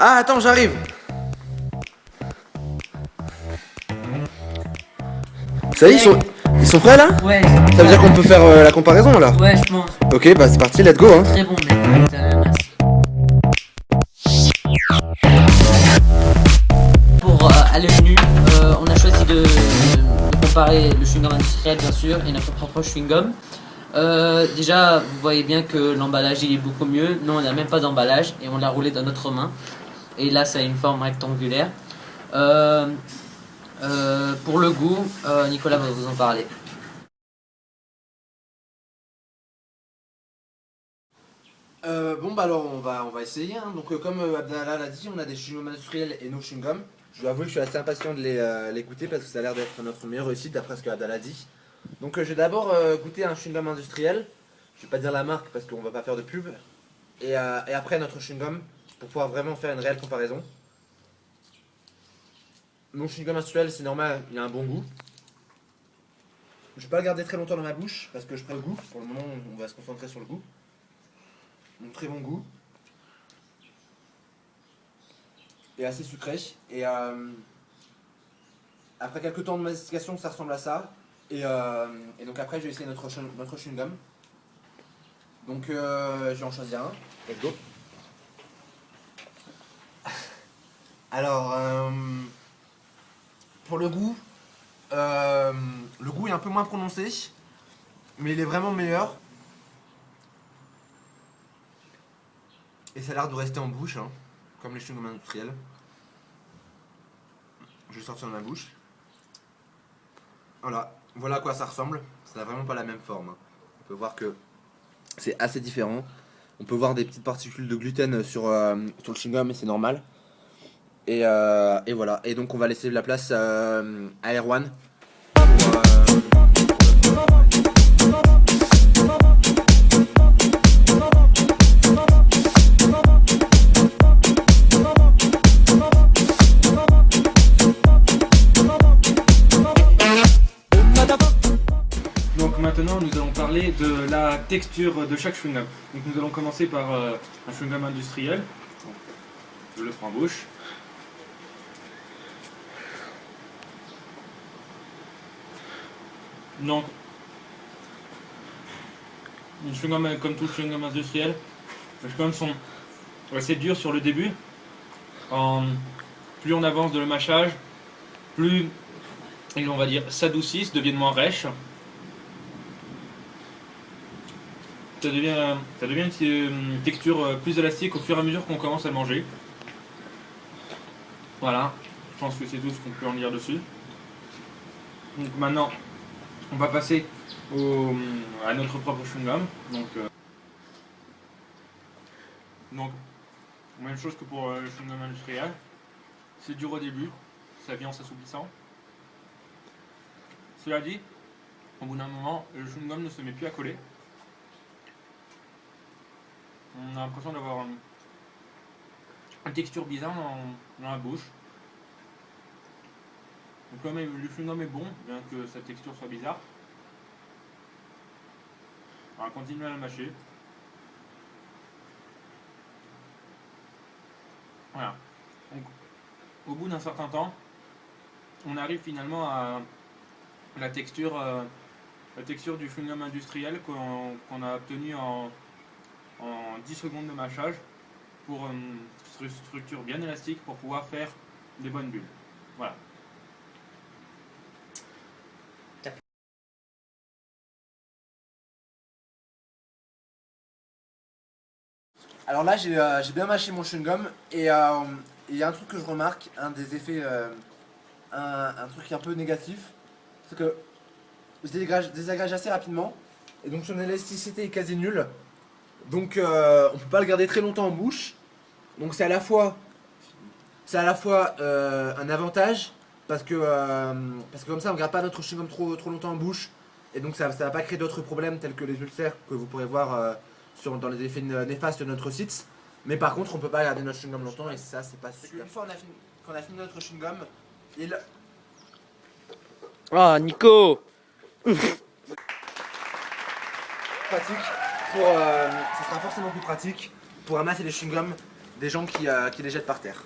Ah, attends, j'arrive. Ça y est, ils sont prêts là? Ouais, Ça veut dire qu'on peut faire la comparaison là? ouais, je pense. Ok, bah c'est parti, let's go hein. Très bon, mec. Merci. Pour à l'œil nu, on a choisi de comparer le chewing-gum industriel, bien sûr, et notre propre chewing-gum. Déjà, vous voyez bien que l'emballage il est beaucoup mieux. Nous, on n'a même pas d'emballage et on l'a roulé dans notre main. Et là, ça a une forme rectangulaire. Pour le goût, Nicolas va vous en parler. Bon bah alors on va essayer hein. Donc comme Abdallah l'a dit, on a des chewing-gums industriels et nos chewing-gums. Je dois avouer que je suis assez impatient de les goûter parce que ça a l'air d'être notre meilleure réussite d'après ce que Abdallah dit. Donc je vais d'abord goûter un chewing-gum industriel. Je vais pas dire la marque parce qu'on va pas faire de pub. Et après notre chewing-gum pour pouvoir vraiment faire une réelle comparaison. Mon chewing-gum industriel c'est normal, il a un bon goût. Je vais pas le garder très longtemps dans ma bouche parce que je prends le goût. Pour le moment on va se concentrer sur le goût. Donc très bon goût. Et assez sucré. Et après quelques temps de mastication, ça ressemble à ça. Et donc après, je vais essayer notre chewing-gum. Donc je vais en choisir un. Let's go. Alors, pour le goût est un peu moins prononcé, mais il est vraiment meilleur. Et ça a l'air de rester en bouche, hein, comme les chewing-gums industriels. Je vais sortir de ma bouche. Voilà à quoi ça ressemble. Ça n'a vraiment pas la même forme. On peut voir que c'est assez différent. On peut voir des petites particules de gluten sur le chewing-gum, mais c'est normal. Et voilà. Et donc on va laisser la place à Erwan. Donc maintenant nous allons parler de la texture de chaque chewing-gum. Donc nous allons commencer par un chewing-gum industriel. Je le prends en bouche. Donc, les chewing-gum comme tout chewing-gum industriel, les chewing-gums sont assez durs sur le début. Plus on avance de le mâchage, plus ils, on va dire, s'adoucissent, deviennent moins rêches. Ça devient une texture plus élastique au fur et à mesure qu'on commence à le manger. Voilà, je pense que c'est tout ce qu'on peut en dire dessus. Donc maintenant, on va passer à notre propre chewing-gum. Donc, même chose que pour le chewing-gum industriel. C'est dur au début, ça vient en s'assouplissant. Cela dit, au bout d'un moment, le chewing-gum ne se met plus à coller. On a l'impression d'avoir une texture bizarre dans la bouche. Donc quand même, le chewing-gum est bon, bien que sa texture soit bizarre. On va continuer à le mâcher. Voilà. Donc, au bout d'un certain temps, on arrive finalement à la texture du chewing-gum industriel qu'on a obtenu en 10 secondes de mâchage pour une structure bien élastique pour pouvoir faire des bonnes bulles. Voilà. Alors là, j'ai bien mâché mon chewing-gum et il y a un truc que je remarque, un des effets, un truc un peu négatif, c'est que je désagrège assez rapidement et donc son élasticité est quasi nulle. Donc on peut pas le garder très longtemps en bouche. Donc c'est à la fois un avantage parce que comme ça on garde pas notre chewing-gum trop longtemps en bouche et donc ça va pas créer d'autres problèmes tels que les ulcères que vous pourrez voir dans les effets néfastes de notre site. Mais par contre on peut pas garder notre chewing-gum longtemps et ça c'est pas sûr. Une fois qu'on a fini notre chewing-gum, il... Oh, Nico! pratique pour ça sera forcément plus pratique pour ramasser les chewing-gums des gens qui les jettent par terre.